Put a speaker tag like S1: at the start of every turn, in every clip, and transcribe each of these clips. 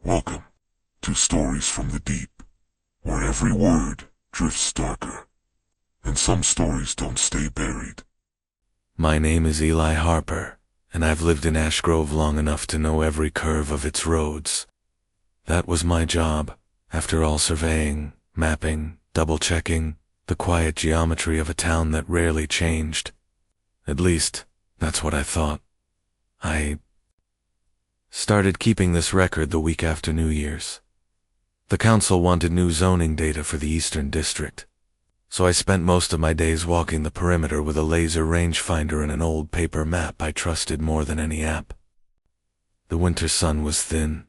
S1: Welcome to Stories from the Deep, where every word drifts darker, and some stories don't stay buried.
S2: My name is Eli Harper, and I've lived in Ash Grove long enough to know every curve of its roads. That was my job, after all surveying, mapping, double-checking, the quiet geometry of a town that rarely changed. At least, that's what I thought. I started keeping this record the week after New Year's. The council wanted new zoning data for the Eastern District, so I spent most of my days walking the perimeter with a laser rangefinder and an old paper map I trusted more than any app. The winter sun was thin.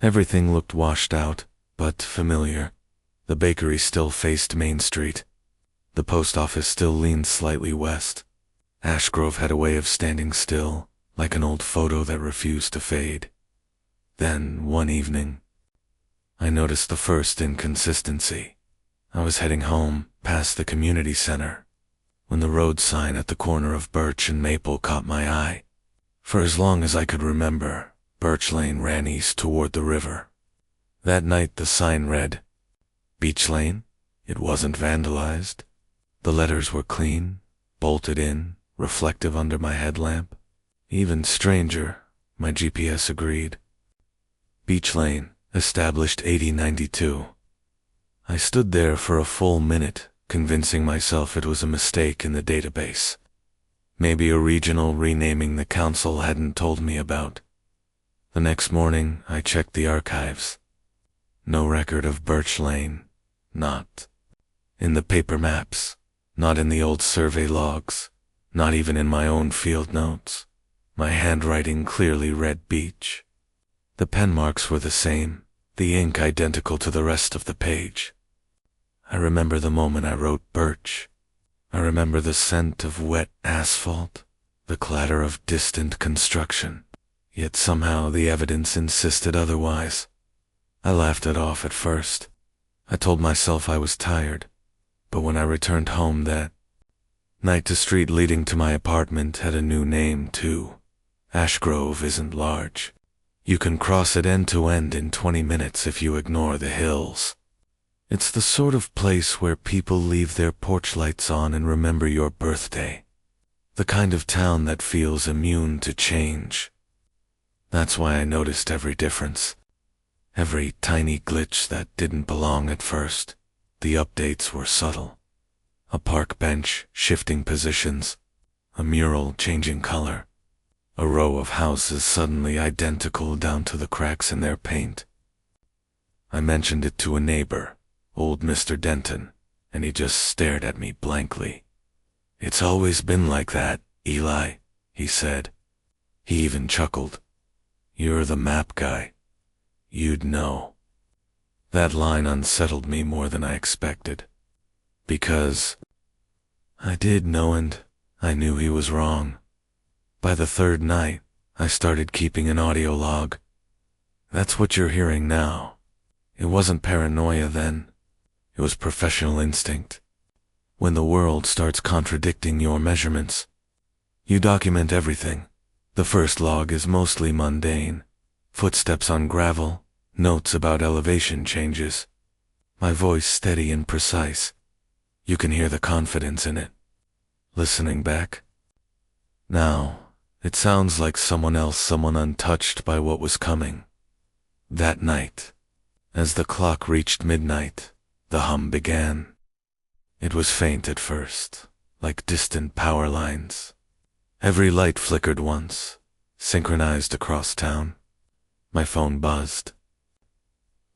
S2: Everything looked washed out, but familiar. The bakery still faced Main Street. The post office still leaned slightly west. Ash Grove had a way of standing still, like an old photo that refused to fade. Then, one evening, I noticed the first inconsistency. I was heading home, past the community center, when the road sign at the corner of Birch and Maple caught my eye. For as long as I could remember, Birch Lane ran east toward the river. That night the sign read, Beach Lane. It wasn't vandalized. The letters were clean, bolted in, reflective under my headlamp. Even stranger, my GPS agreed. Beach Lane, established 8092. I stood there for a full minute, convincing myself it was a mistake in the database. Maybe a regional renaming the council hadn't told me about. The next morning, I checked the archives. No record of Birch Lane. Not in the paper maps, not in the old survey logs, not even in my own field notes. My handwriting clearly read Beach. The pen marks were the same, the ink identical to the rest of the page. I remember the moment I wrote Birch. I remember the scent of wet asphalt, the clatter of distant construction. Yet somehow the evidence insisted otherwise. I laughed it off at first. I told myself I was tired, but when I returned home that night, the street leading to my apartment had a new name too. Ash Grove isn't large. You can cross it end to end in 20 minutes if you ignore the hills. It's the sort of place where people leave their porch lights on and remember your birthday. The kind of town that feels immune to change. That's why I noticed every difference. Every tiny glitch that didn't belong at first. The updates were subtle. A park bench shifting positions. A mural changing color. A row of houses suddenly identical down to the cracks in their paint. I mentioned it to a neighbor, old Mr. Denton, and he just stared at me blankly. "It's always been like that, Eli," he said. He even chuckled. "You're the map guy. You'd know." That line unsettled me more than I expected. Because I did know, and I knew he was wrong. By the third night, I started keeping an audio log. That's what you're hearing now. It wasn't paranoia then. It was professional instinct. When the world starts contradicting your measurements, you document everything. The first log is mostly mundane. Footsteps on gravel, notes about elevation changes. My voice steady and precise. You can hear the confidence in it. Listening back, now, it sounds like someone else, someone untouched by what was coming. That night, as the clock reached midnight, the hum began. It was faint at first, like distant power lines. Every light flickered once, synchronized across town. My phone buzzed,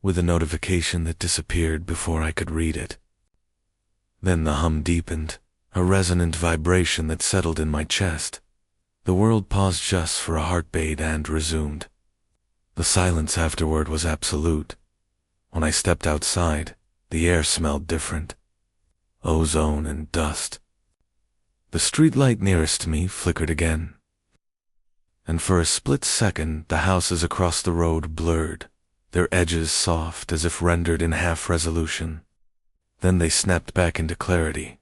S2: with a notification that disappeared before I could read it. Then the hum deepened, a resonant vibration that settled in my chest. The world paused just for a heartbeat and resumed. The silence afterward was absolute. When I stepped outside, the air smelled different. Ozone and dust. The streetlight nearest me flickered again. And for a split second, the houses across the road blurred, their edges soft as if rendered in half-resolution. Then they snapped back into clarity.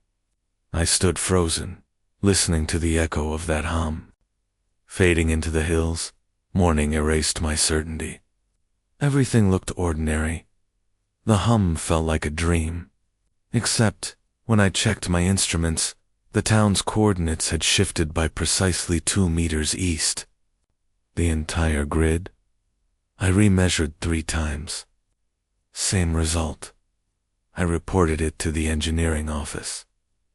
S2: I stood frozen, listening to the echo of that hum. Fading into the hills, morning erased my certainty. Everything looked ordinary. The hum felt like a dream. Except, when I checked my instruments, the town's coordinates had shifted by precisely 2 meters east. The entire grid? I remeasured 3 times. Same result. I reported it to the engineering office.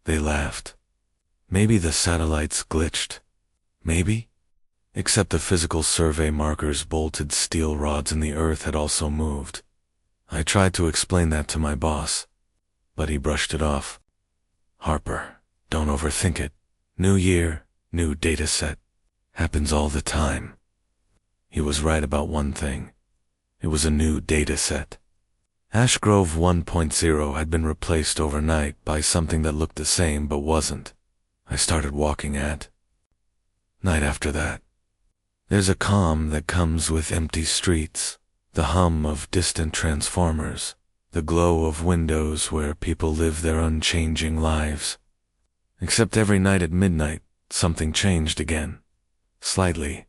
S2: They laughed. Maybe the satellites glitched. Maybe? Except the physical survey markers bolted steel rods in the earth had also moved. I tried to explain that to my boss, but he brushed it off. Harper, don't overthink it. New year, new data set. Happens all the time. He was right about one thing. It was a new data set. Ash Grove 1.0 had been replaced overnight by something that looked the same but wasn't. I started walking at night after that. There's a calm that comes with empty streets, the hum of distant transformers, the glow of windows where people live their unchanging lives. Except every night at midnight, something changed again. Slightly.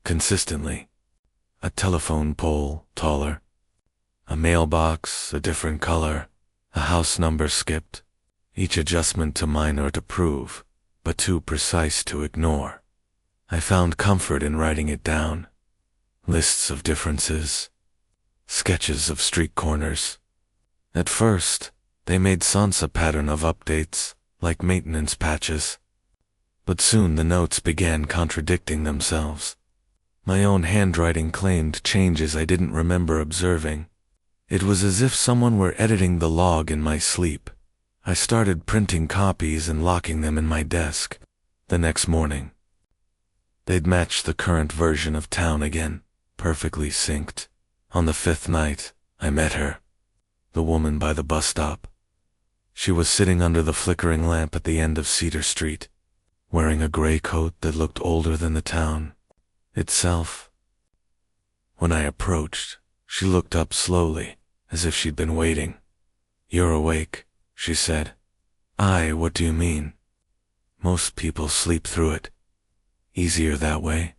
S2: Consistently. A telephone pole, taller. A mailbox, a different color. A house number skipped. Each adjustment too minor to prove, but too precise to ignore. I found comfort in writing it down. Lists of differences. Sketches of street corners. At first, they made sense a pattern of updates, like maintenance patches. But soon the notes began contradicting themselves. My own handwriting claimed changes I didn't remember observing. It was as if someone were editing the log in my sleep. I started printing copies and locking them in my desk. The next morning, they'd match the current version of town again, perfectly synced. On the 5th night, I met her, the woman by the bus stop. She was sitting under the flickering lamp at the end of Cedar Street, wearing a gray coat that looked older than the town itself. When I approached, she looked up slowly, as if she'd been waiting. "You're awake," she said. What do you mean?" "Most people sleep through it. Easier that way."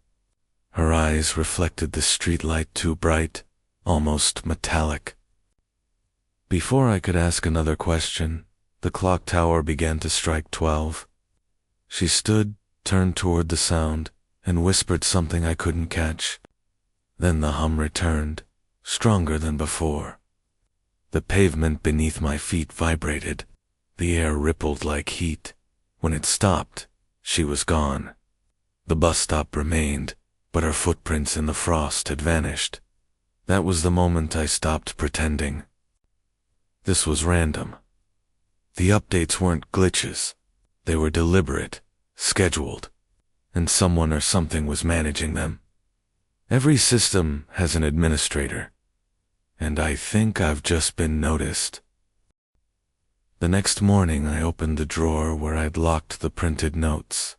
S2: Her eyes reflected the streetlight too bright, almost metallic. Before I could ask another question, the clock tower began to strike 12. She stood, turned toward the sound, and whispered something I couldn't catch. Then the hum returned, stronger than before. The pavement beneath my feet vibrated. The air rippled like heat. When it stopped, she was gone. The bus stop remained, but her footprints in the frost had vanished. That was the moment I stopped pretending. This was random. The updates weren't glitches. They were deliberate, scheduled, and someone or something was managing them. Every system has an administrator, and I think I've just been noticed. The next morning I opened the drawer where I'd locked the printed notes.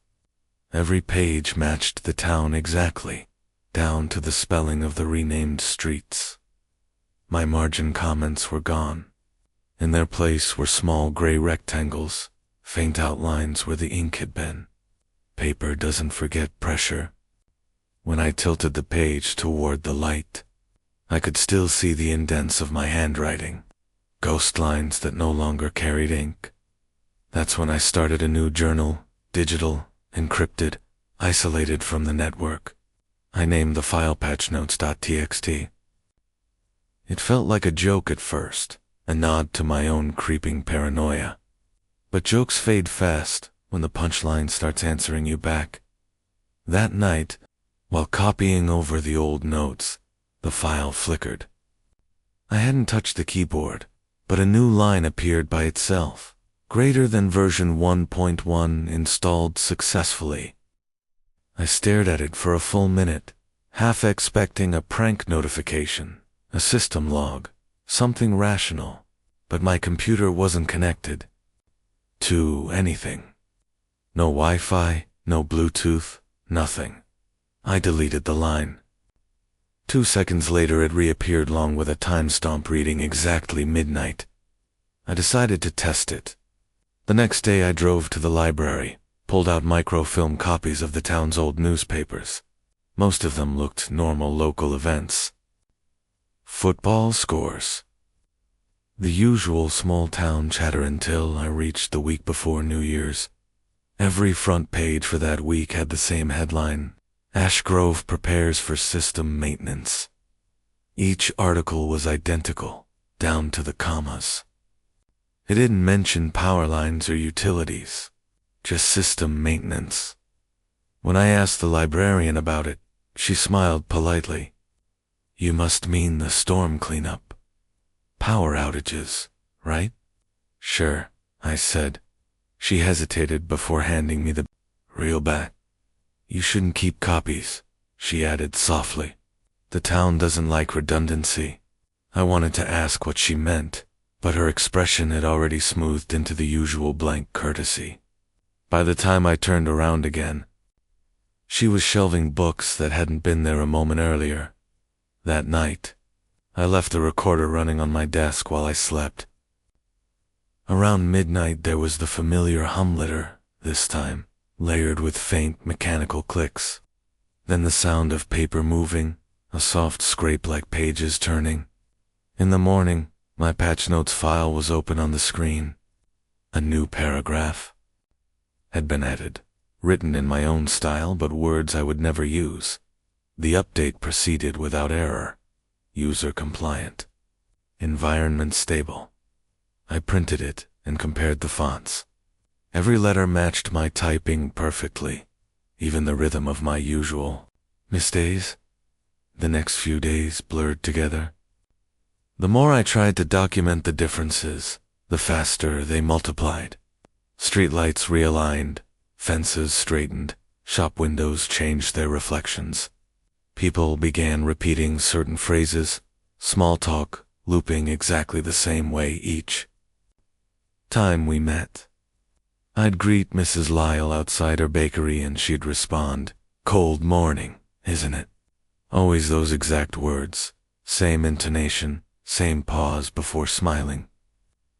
S2: Every page matched the town exactly, down to the spelling of the renamed streets. My margin comments were gone. In their place were small gray rectangles, faint outlines where the ink had been. Paper doesn't forget pressure. When I tilted the page toward the light, I could still see the indents of my handwriting, ghost lines that no longer carried ink. That's when I started a new journal, digital, encrypted, isolated from the network. I named the file patchnotes.txt. It felt like a joke at first, a nod to my own creeping paranoia. But jokes fade fast when the punchline starts answering you back. That night, while copying over the old notes, the file flickered. I hadn't touched the keyboard, but a new line appeared by itself. Greater than version 1.1 installed successfully. I stared at it for a full minute, half expecting a prank notification, a system log, something rational, but my computer wasn't connected to anything. No Wi-Fi, no Bluetooth, nothing. I deleted the line. 2 seconds later it reappeared along with a timestamp reading exactly midnight. I decided to test it. The next day I drove to the library, pulled out microfilm copies of the town's old newspapers. Most of them looked normal local events. Football scores. The usual small-town chatter until I reached the week before New Year's. Every front page for that week had the same headline: Ash Grove prepares for system maintenance. Each article was identical, down to the commas. It didn't mention power lines or utilities, just system maintenance. When I asked the librarian about it, she smiled politely. "You must mean the storm cleanup. Power outages, right?" "Sure," I said. She hesitated before handing me the reel back. "You shouldn't keep copies," she added softly. "The town doesn't like redundancy." I wanted to ask what she meant, but her expression had already smoothed into the usual blank courtesy. By the time I turned around again, she was shelving books that hadn't been there a moment earlier. That night, I left the recorder running on my desk while I slept. Around midnight there was the familiar hum litter, this time, layered with faint mechanical clicks. Then the sound of paper moving, a soft scrape like pages turning. In the morning, my patch notes file was open on the screen. A new paragraph had been added, written in my own style but words I would never use. The update proceeded without error. User compliant. Environment stable. I printed it and compared the fonts. Every letter matched my typing perfectly, even the rhythm of my usual misdays. The next few days blurred together. The more I tried to document the differences, the faster they multiplied. Streetlights realigned, fences straightened, shop windows changed their reflections. People began repeating certain phrases, small talk looping exactly the same way each time we met. I'd greet Mrs. Lyle outside her bakery and she'd respond, "Cold morning, isn't it?" Always those exact words, same intonation, same pause before smiling.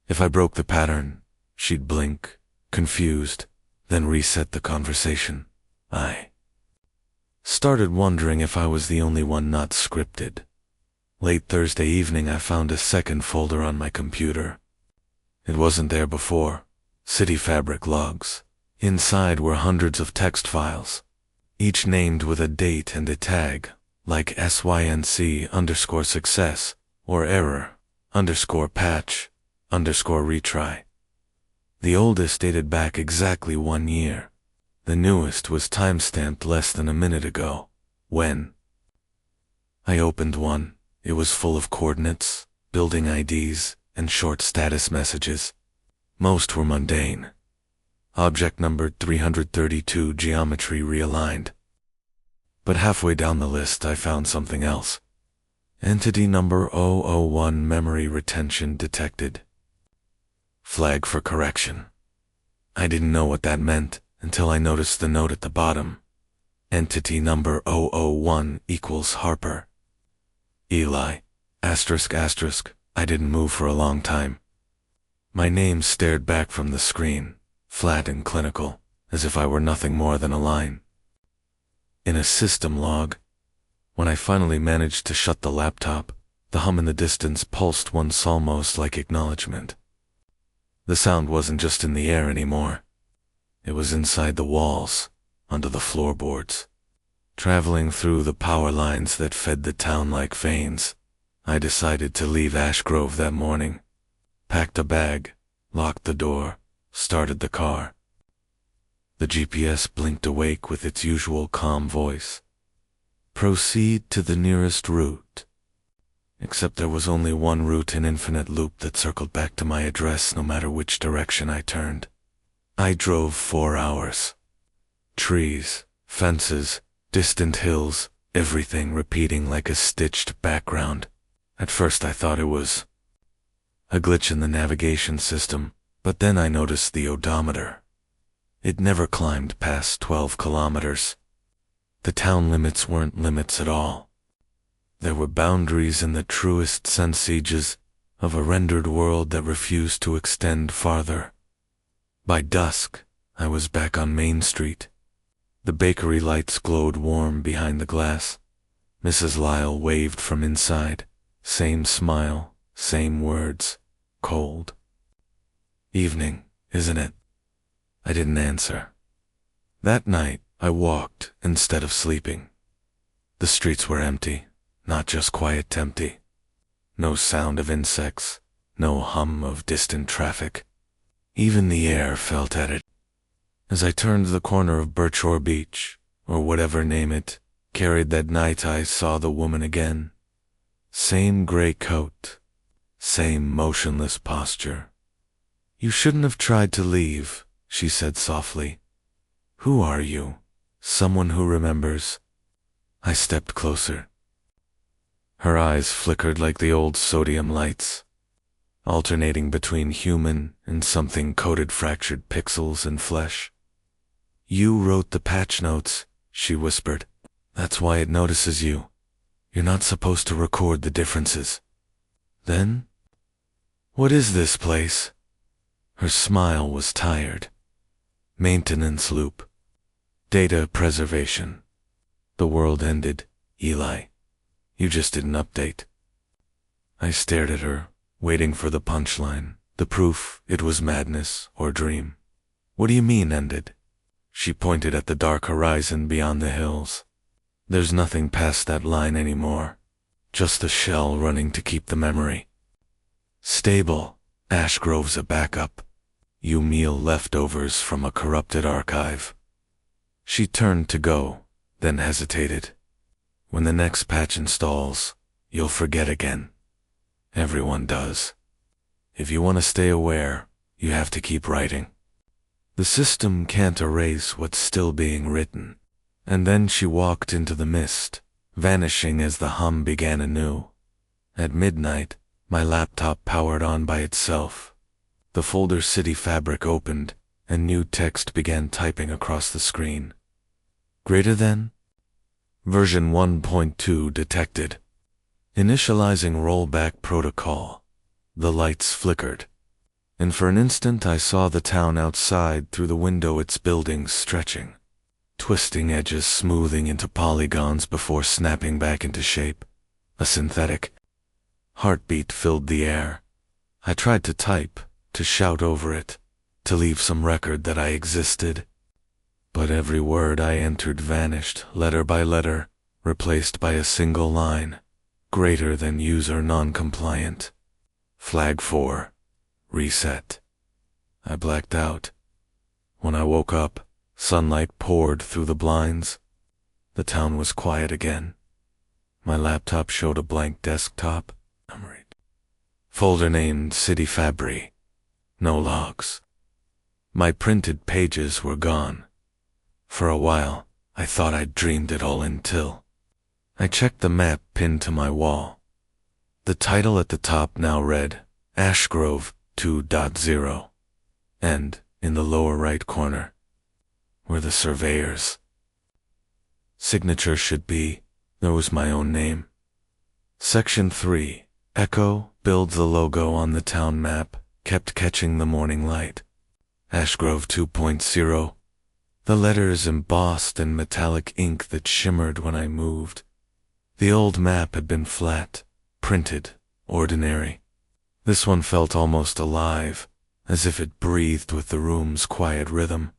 S2: If I broke the pattern, she'd blink, confused, then reset the conversation. I started wondering if I was the only one not scripted. Late Thursday evening I found a second folder on my computer. It wasn't there before. City fabric logs. Inside were hundreds of text files, each named with a date and a tag, like SYNC_success or error _patch _retry. The oldest dated back exactly 1 year. The newest was timestamped less than a minute ago. When I opened one, it was full of coordinates, building IDs, and short status messages. Most were mundane. Object number 332, geometry realigned. But halfway down the list I found something else. Entity number 001, memory retention detected. Flag for correction. I didn't know what that meant until I noticed the note at the bottom. Entity number 001 equals Harper. Eli, ***. I didn't move for a long time. My name stared back from the screen, flat and clinical, as if I were nothing more than a line. In a system log, when I finally managed to shut the laptop, the hum in the distance pulsed once almost like acknowledgement. The sound wasn't just in the air anymore. It was inside the walls, under the floorboards, traveling through the power lines that fed the town like veins. I decided to leave Ash Grove that morning. Packed a bag, locked the door, started the car. The GPS blinked awake with its usual calm voice. Proceed to the nearest route. Except there was only one route in infinite loop that circled back to my address no matter which direction I turned. I drove 4 hours. Trees, fences, distant hills, everything repeating like a stitched background. At first I thought it was a glitch in the navigation system, but then I noticed the odometer. It never climbed past 12 kilometers. The town limits weren't limits at all. There were boundaries in the truest sensages of a rendered world that refused to extend farther. By dusk, I was back on Main Street. The bakery lights glowed warm behind the glass. Mrs. Lyle waved from inside, Same smile, same words, cold. Evening, isn't it? I didn't answer. That night, I walked instead of sleeping. The streets were empty, not just quiet empty. No sound of insects, no hum of distant traffic. Even the air felt at it. As I turned the corner of Birchore Beach, or whatever name it carried that night, I saw the woman again. Same gray coat, same motionless posture. "You shouldn't have tried to leave," she said softly. "Who are you? Someone who remembers?" I stepped closer. Her eyes flickered like the old sodium lights, alternating between human and something coated fractured pixels and flesh. "You wrote the patch notes," she whispered. "That's why it notices you. You're not supposed to record the differences." Then, "What is this place?" Her smile was tired. "Maintenance loop. Data preservation. The world ended, Eli. You just didn't update." I stared at her, waiting for the punchline, the proof it was madness or dream. "What do you mean, ended?" She pointed at the dark horizon beyond the hills. "There's nothing past that line anymore. Just a shell running to keep the memory. Stable. Ash Grove's a backup. You meal leftovers from a corrupted archive." She turned to go, then hesitated. "When the next patch installs, you'll forget again. Everyone does. If you want to stay aware, you have to keep writing. The system can't erase what's still being written." And then she walked into the mist, vanishing as the hum began anew. At midnight, my laptop powered on by itself. The folder City Fabric opened, and new text began typing across the screen. "Greater than? Version 1.2 detected. Initializing rollback protocol." The lights flickered, and for an instant I saw the town outside through the window, its buildings stretching, twisting edges smoothing into polygons before snapping back into shape. A synthetic heartbeat filled the air. I tried to type, to shout over it, to leave some record that I existed. But every word I entered vanished, letter by letter, replaced by a single line. "Greater than user non-compliant. Flag 4. Reset." I blacked out. When I woke up, sunlight poured through the blinds. The town was quiet again. My laptop showed a blank desktop. Folder named City Fabric. No logs. My printed pages were gone. For a while, I thought I'd dreamed it all until I checked the map pinned to my wall. The title at the top now read, Ash Grove 2.0. And, in the lower right corner, were the surveyors. Signature should be, there was my own name. Section 3, Echo, builds the logo on the town map, kept catching the morning light. Ash Grove 2.0. The letters embossed in metallic ink that shimmered when I moved. The old map had been flat, printed, ordinary. This one felt almost alive, as if it breathed with the room's quiet rhythm.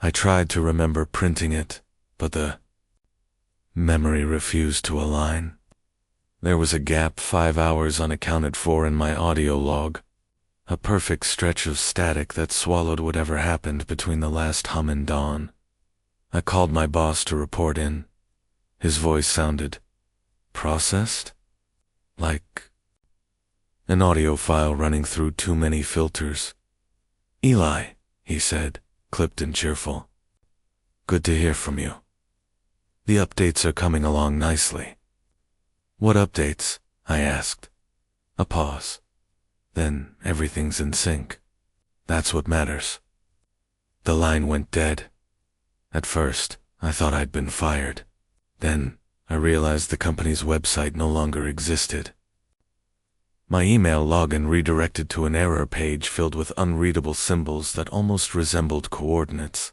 S2: I tried to remember printing it, but the memory refused to align. There was a gap 5 hours unaccounted for in my audio log, a perfect stretch of static that swallowed whatever happened between the last hum and dawn. I called my boss to report in. His voice sounded processed? Like an audio file running through too many filters. "Eli," he said, clipped and cheerful. "Good to hear from you. The updates are coming along nicely." "What updates?" I asked. A pause. "Then everything's in sync. That's what matters." The line went dead. At first, I thought I'd been fired. Then, I realized the company's website no longer existed. My email login redirected to an error page filled with unreadable symbols that almost resembled coordinates.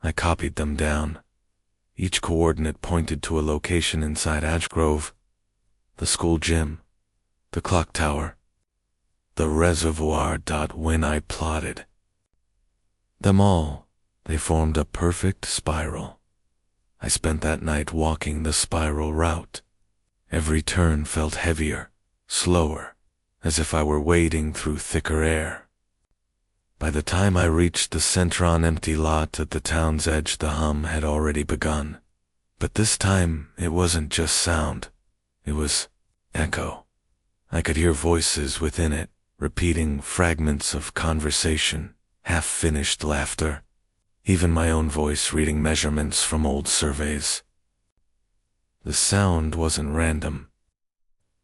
S2: I copied them down. Each coordinate pointed to a location inside Ash Grove. The school gym, the clock tower, the reservoir. When I plotted them all, they formed a perfect spiral. I spent that night walking the spiral route. Every turn felt heavier, slower, as if I were wading through thicker air. By the time I reached the Centron empty lot at the town's edge, the hum had already begun. But this time, it wasn't just sound. It was echo. I could hear voices within it, repeating fragments of conversation, half-finished laughter, even my own voice reading measurements from old surveys. The sound wasn't random.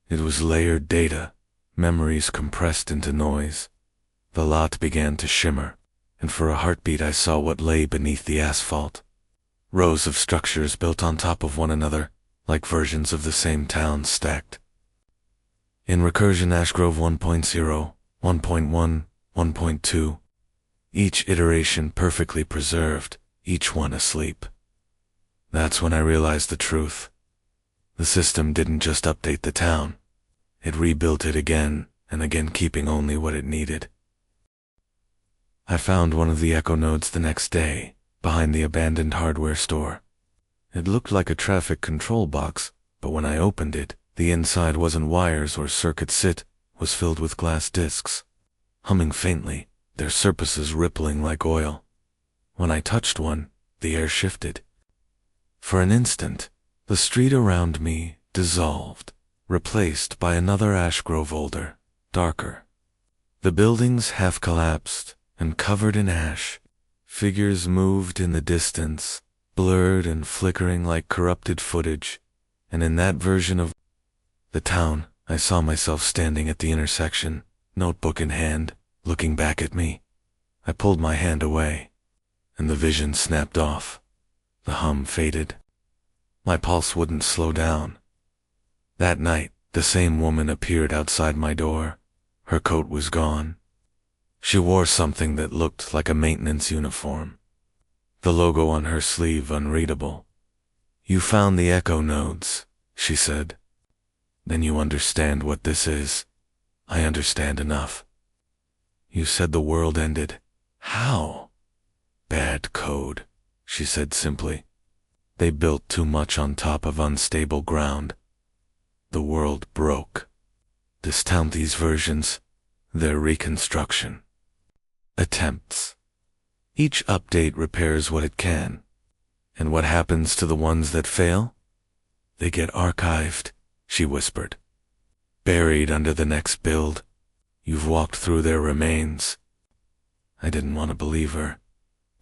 S2: It was layered data, memories compressed into noise. The lot began to shimmer, and for a heartbeat I saw what lay beneath the asphalt. Rows of structures built on top of one another, like versions of the same town stacked. In Recursion Ashgrove 1.0, 1.1, 1.2, each iteration perfectly preserved, each one asleep. That's when I realized the truth. The system didn't just update the town. It rebuilt it again and again, keeping only what it needed. I found one of the echo nodes the next day, behind the abandoned hardware store. It looked like a traffic control box, but when I opened it, the inside wasn't wires or circuits. It was filled with glass discs, humming faintly, their surfaces rippling like oil. When I touched one, the air shifted. For an instant, the street around me dissolved, replaced by another Ashgrove, older, darker. The buildings half collapsed and covered in ash. Figures moved in the distance, blurred and flickering like corrupted footage, and in that version of the town, I saw myself standing at the intersection, notebook in hand, looking back at me. I pulled my hand away, and the vision snapped off. The hum faded. My pulse wouldn't slow down. That night, the same woman appeared outside my door. Her coat was gone. She wore something that looked like a maintenance uniform. The logo on her sleeve unreadable. "You found the echo nodes," she said. "Then you understand what this is." "I understand enough." "You said the world ended. How?" "Bad code," she said simply. "They built too much on top of unstable ground. The world broke. Discount these versions, their reconstruction attempts. Each update repairs what it can. And what happens to the ones that fail? They get archived," she whispered. "Buried under the next build. You've walked through their remains." I didn't want to believe her,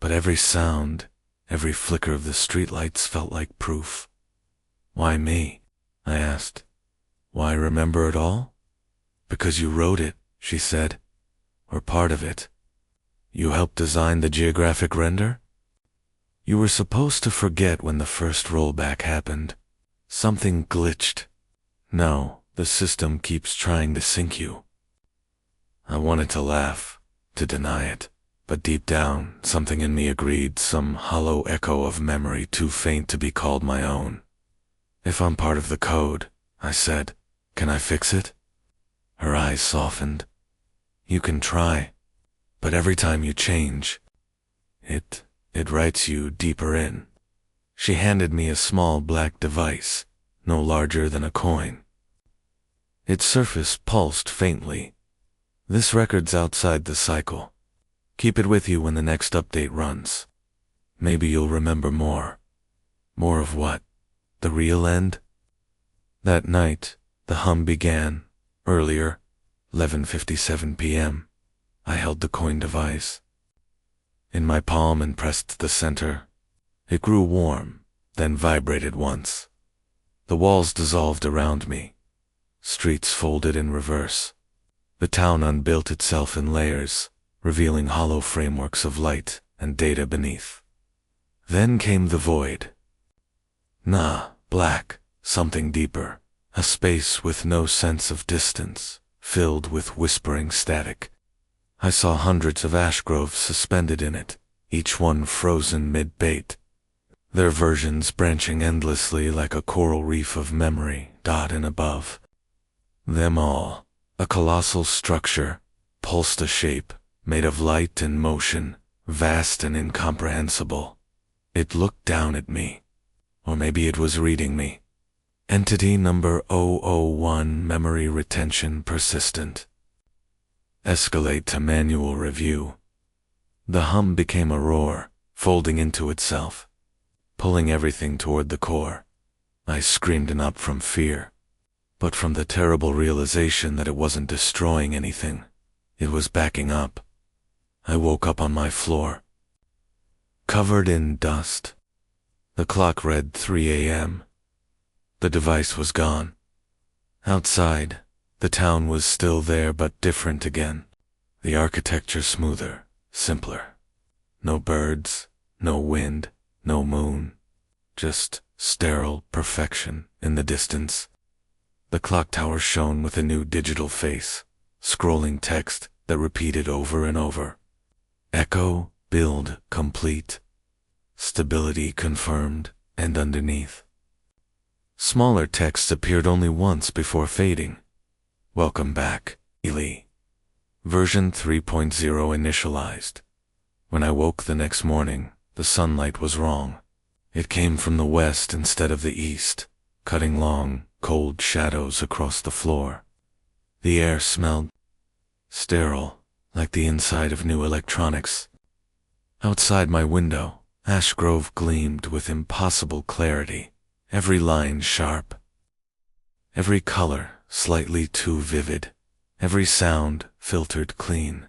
S2: but every sound, every flicker of the streetlights felt like proof. "Why me?" I asked. "Why remember it all?" "Because you wrote it," she said. "Or part of it. You helped design the geographic render? You were supposed to forget when the first rollback happened. Something glitched. No, the system keeps trying to sync you." I wanted to laugh, to deny it, but deep down, something in me agreed, some hollow echo of memory too faint to be called my own. "If I'm part of the code," I said, "can I fix it?" Her eyes softened. "You can try, but every time you change, it writes you deeper in." She handed me a small black device, no larger than a coin. Its surface pulsed faintly. "This record's outside the cycle. Keep it with you when the next update runs. Maybe you'll remember more." "More of what? The real end?" That night, the hum began, earlier, 11:57 p.m. I held the coin device in my palm and pressed the center. It grew warm, then vibrated once. The walls dissolved around me. Streets folded in reverse. The town unbuilt itself in layers, revealing hollow frameworks of light and data beneath. Then came the void. Black, something deeper, a space with no sense of distance, filled with whispering static. I saw hundreds of ash groves suspended in it, each one frozen mid-bait, their versions branching endlessly like a coral reef of memory, and above. Them all. A colossal structure, pulsed a shape, made of light and motion, vast and incomprehensible. It looked down at me. Or maybe it was reading me. Entity number 001, memory retention persistent. Escalate to manual review. The hum became a roar, folding into itself, pulling everything toward the core. I screamed not from fear, but from the terrible realization that it wasn't destroying anything. It was backing up. I woke up on my floor, covered in dust. The clock read 3 a.m. The device was gone. Outside, the town was still there but different again. The architecture smoother, simpler. No birds, no wind, no moon. Just sterile perfection in the distance. The clock tower shone with a new digital face, scrolling text that repeated over and over. Echo, build, complete. Stability confirmed, and underneath. Smaller text appeared only once before fading. Welcome back, Eli. Version 3.0 initialized. When I woke the next morning, the sunlight was wrong. It came from the west instead of the east, cutting long, cold shadows across the floor. The air smelled sterile, like the inside of new electronics. Outside my window, Ash Grove gleamed with impossible clarity, every line sharp, every color slightly too vivid, every sound filtered clean.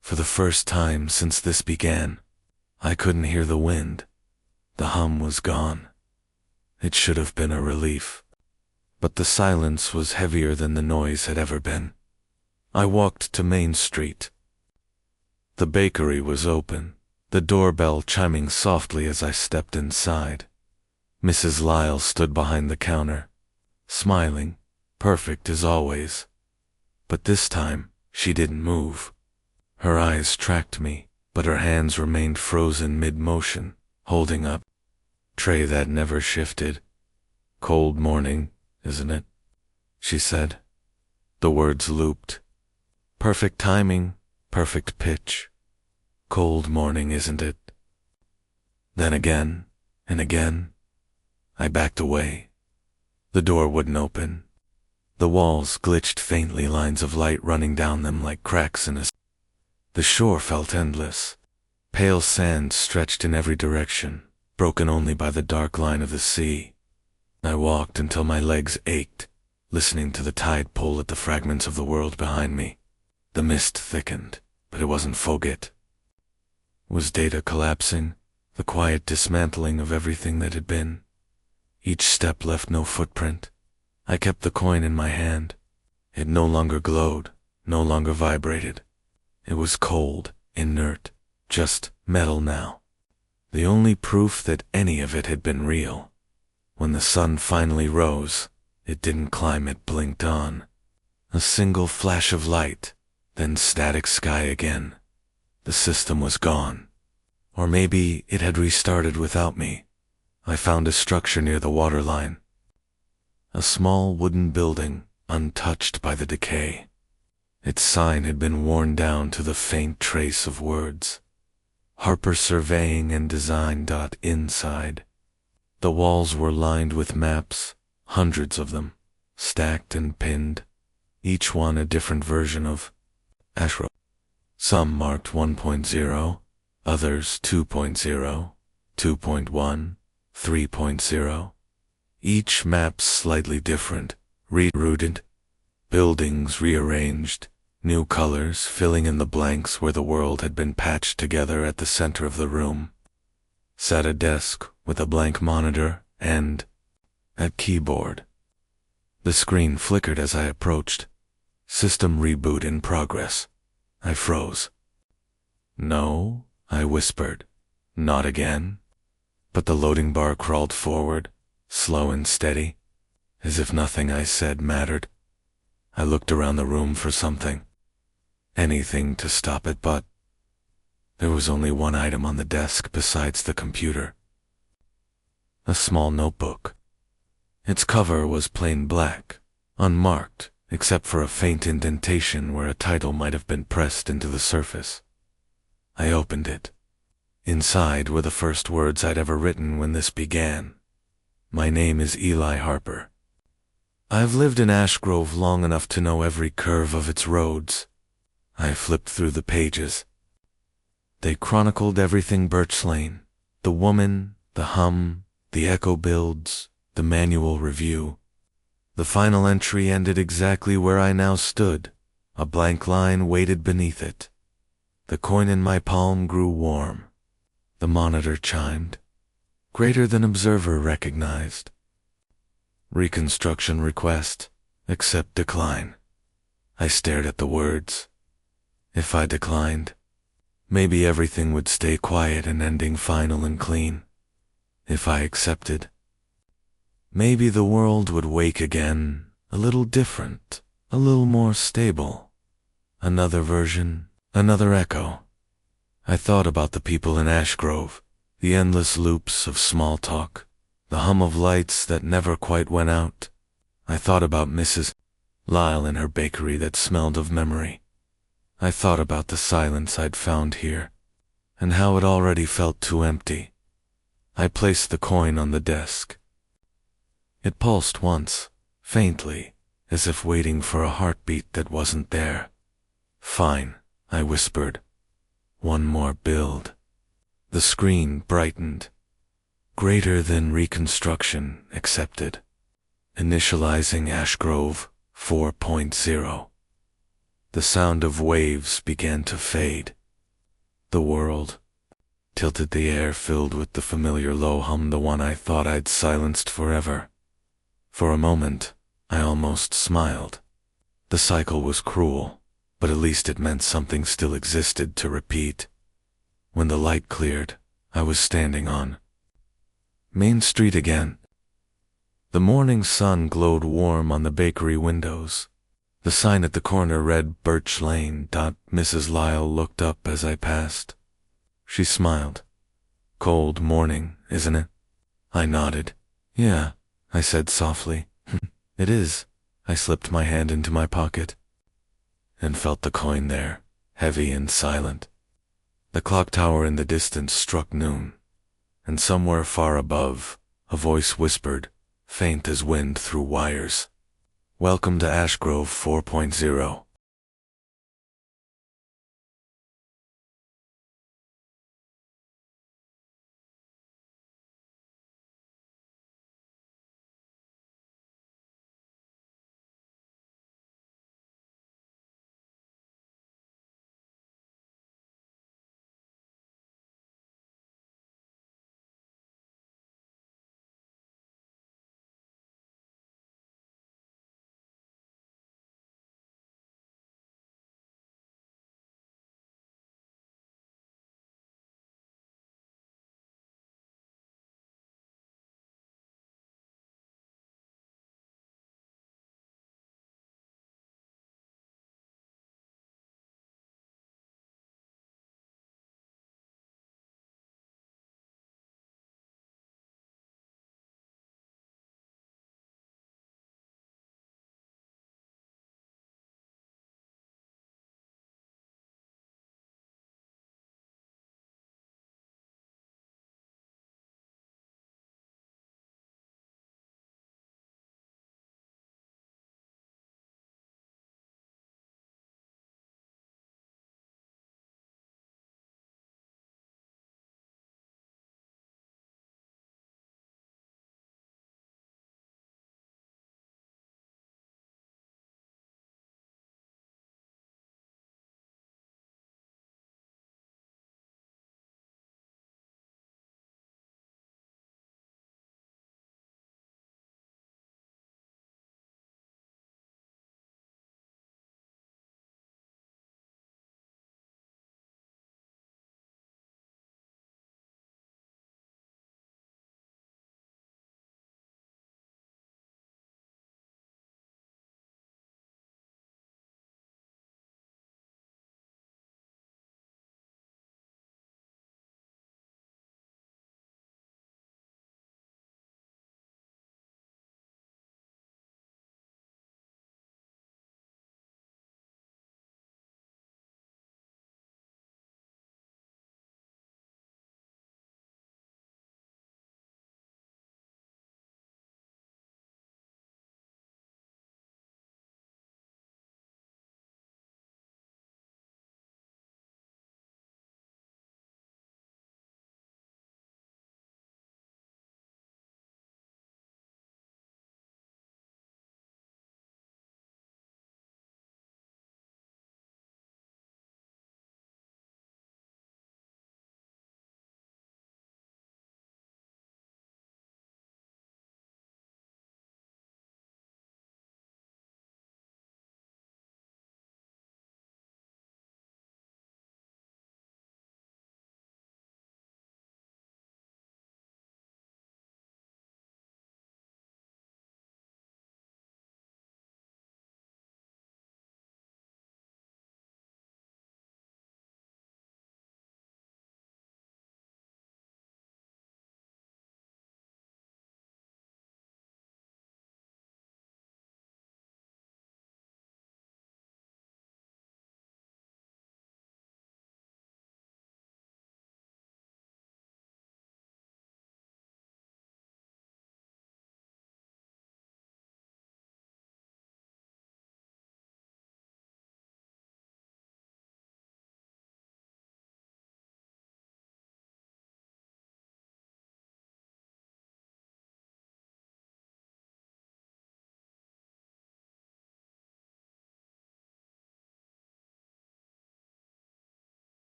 S2: For the first time since this began, I couldn't hear the wind. The hum was gone. It should have been a relief. But the silence was heavier than the noise had ever been. I walked to Main Street. The bakery was open, the doorbell chiming softly as I stepped inside. Mrs. Lyle stood behind the counter, smiling, perfect as always. But this time, she didn't move. Her eyes tracked me, but her hands remained frozen mid-motion, holding up tray that never shifted. Cold morning, isn't it? She said. The words looped. Perfect timing, perfect pitch. Cold morning, isn't it? Then again, and again. I backed away. The door wouldn't open. The walls glitched faintly, lines of light running down them like cracks in a... The shore felt endless. Pale sand stretched in every direction, broken only by the dark line of the sea. I walked until my legs ached, listening to the tide pull at the fragments of the world behind me. The mist thickened, but it wasn't Foggit. Was data collapsing, the quiet dismantling of everything that had been? Each step left no footprint. I kept the coin in my hand. It no longer glowed, no longer vibrated. It was cold, inert, just metal now. The only proof that any of it had been real. When the sun finally rose, it didn't climb, it blinked on. A single flash of light, then static sky again. The system was gone. Or maybe it had restarted without me. I found a structure near the waterline. A small wooden building, untouched by the decay. Its sign had been worn down to the faint trace of words. Harper Surveying and Design. Inside. The walls were lined with maps, hundreds of them, stacked and pinned, each one a different version of Ashro. Some marked 1.0, others 2.0, 2.1, 3.0. Each map slightly different, rerouted, buildings rearranged, new colors filling in the blanks where the world had been patched together. At the center of the room sat a desk with a blank monitor and a keyboard. The screen flickered as I approached. System reboot in progress. I froze. No, I whispered. Not again. But the loading bar crawled forward, slow and steady, as if nothing I said mattered. I looked around the room for something. Anything to stop it, but there was only one item on the desk besides the computer. A small notebook. Its cover was plain black, unmarked, except for a faint indentation where a title might have been pressed into the surface. I opened it. Inside were the first words I'd ever written when this began. My name is Eli Harper. I've lived in Ash Grove long enough to know every curve of its roads. I flipped through the pages. They chronicled everything Birch Lane, the woman, the hum, the echo builds, the manual review. The final entry ended exactly where I now stood. A blank line waited beneath it. The coin in my palm grew warm. The monitor chimed. Greater than observer recognized. Reconstruction request. Accept decline. I stared at the words. If I declined, maybe everything would stay quiet and ending final and clean. If I accepted, maybe the world would wake again, a little different, a little more stable. Another version, another echo. I thought about the people in Ash Grove, the endless loops of small talk, the hum of lights that never quite went out. I thought about Mrs. Lyle and her bakery that smelled of memory. I thought about the silence I'd found here, and how it already felt too empty. I placed the coin on the desk. It pulsed once, faintly, as if waiting for a heartbeat that wasn't there. Fine, I whispered. One more build. The screen brightened. Greater than reconstruction accepted. Initializing Ash Grove 4.0. The sound of waves began to fade. The world tilted, the air filled with the familiar low hum, the one I thought I'd silenced forever. For a moment, I almost smiled. The cycle was cruel, but at least it meant something still existed to repeat. When the light cleared, I was standing on Main Street again. The morning sun glowed warm on the bakery windows. The sign at the corner read Birch Lane. Mrs. Lyle looked up as I passed. She smiled. Cold morning, isn't it? I nodded. Yeah, I said softly. It is. I slipped my hand into my pocket and felt the coin there, heavy and silent. The clock tower in the distance struck noon, and somewhere far above, a voice whispered, faint as wind through wires, "Welcome to Ash Grove 4.0.